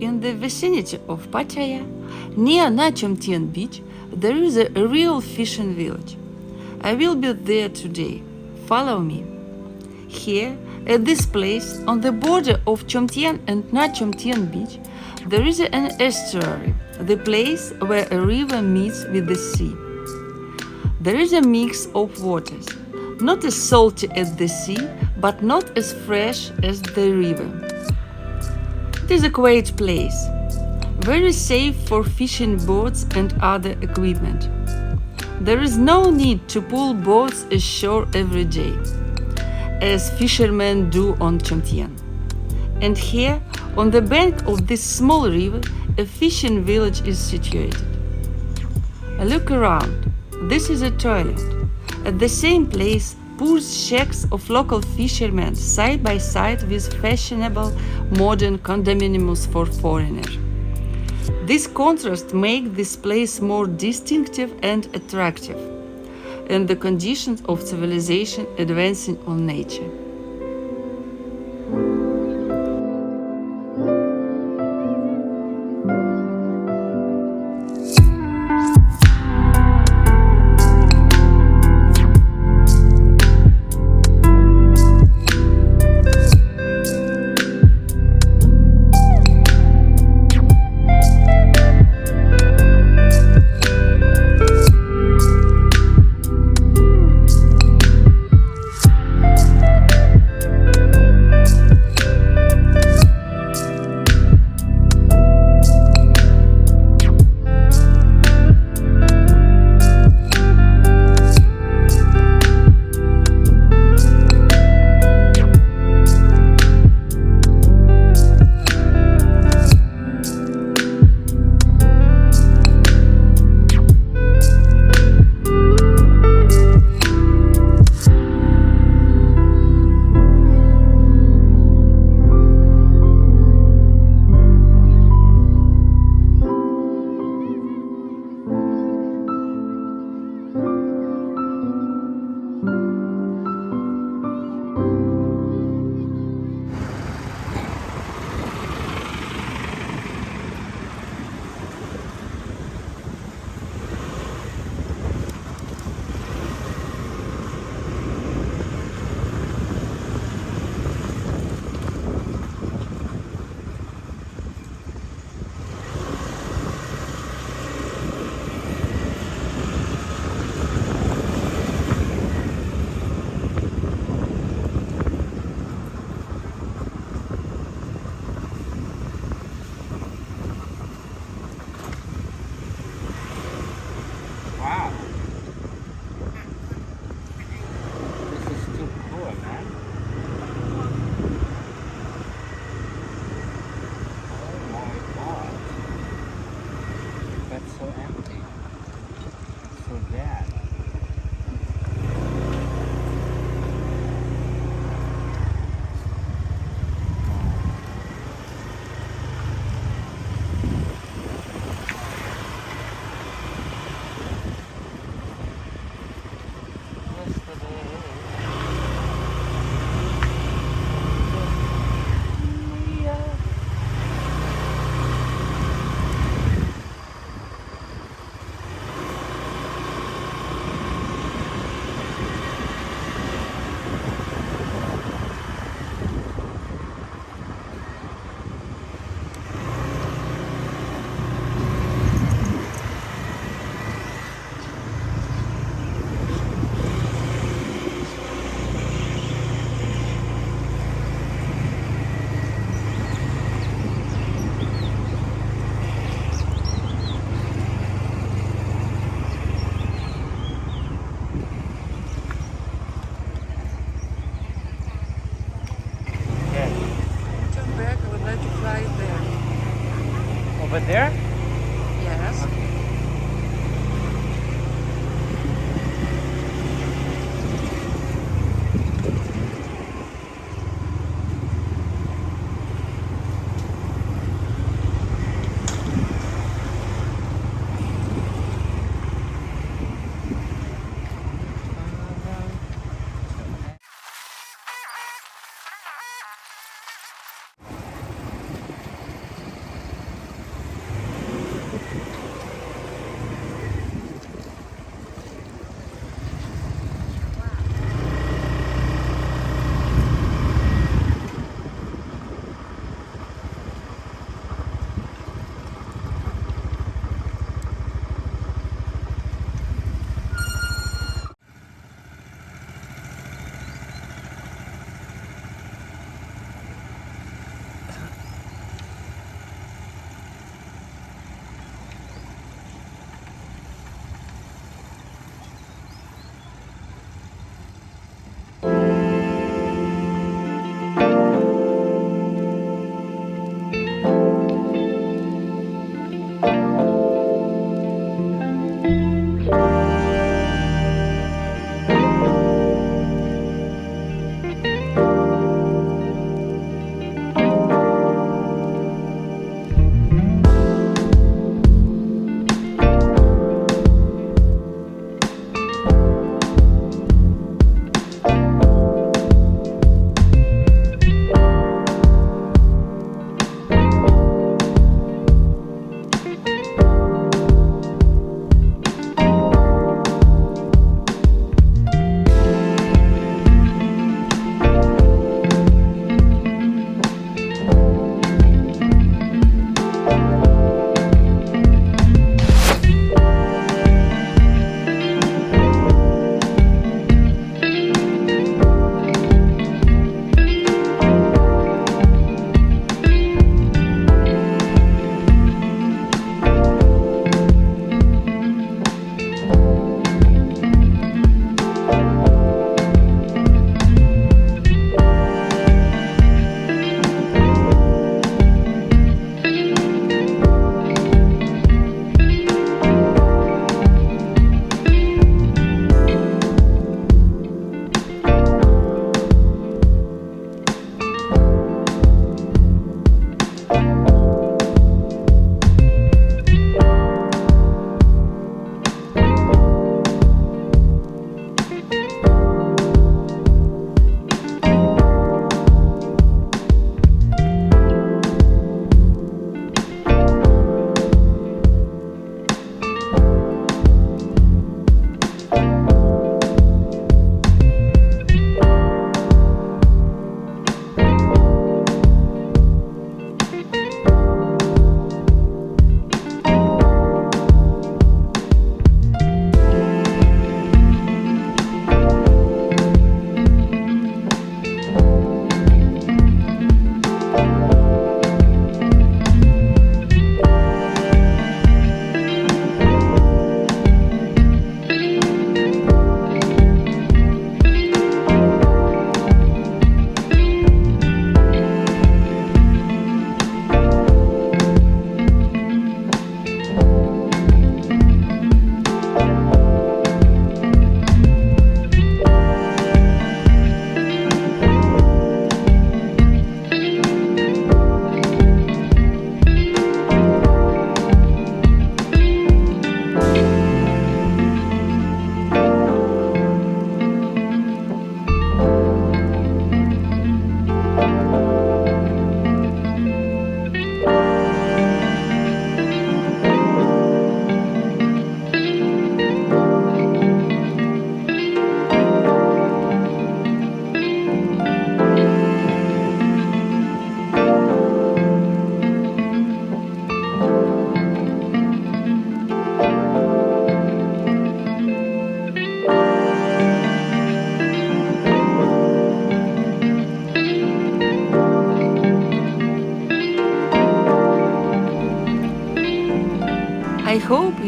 in the vicinity of Pattaya, near Na Chomtien beach, there is a real fishing village. I will be there today. Follow me. Here, at this place, on the border of Chomtien and Na Chomtien beach, there is an estuary, the place where a river meets with the sea. There is a mix of waters, not as salty as the sea, but not as fresh as the river. It is a quiet place, very safe for fishing boats and other equipment. There is no need to pull boats ashore every day, as fishermen do on Chomtien. And here, on the bank of this small river, a fishing village is situated. Look around. This is a toilet. At the same place, poor shacks of local fishermen side by side with fashionable modern condominiums for foreigners. This contrast makes this place more distinctive and attractive, and the conditions of civilization advancing on nature. Wow. This is too cool, man. Oh my god. That's so empty. That's so bad. Over there? Yes.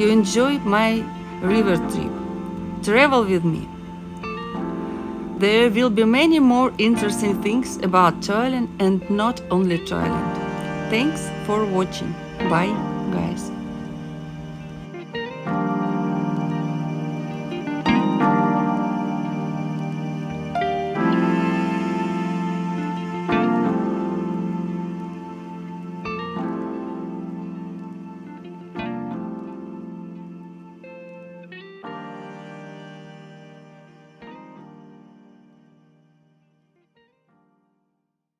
you enjoy my river trip. Travel with me. There will be many more interesting things about Thailand and not only Thailand. Thanks for watching. Bye, guys.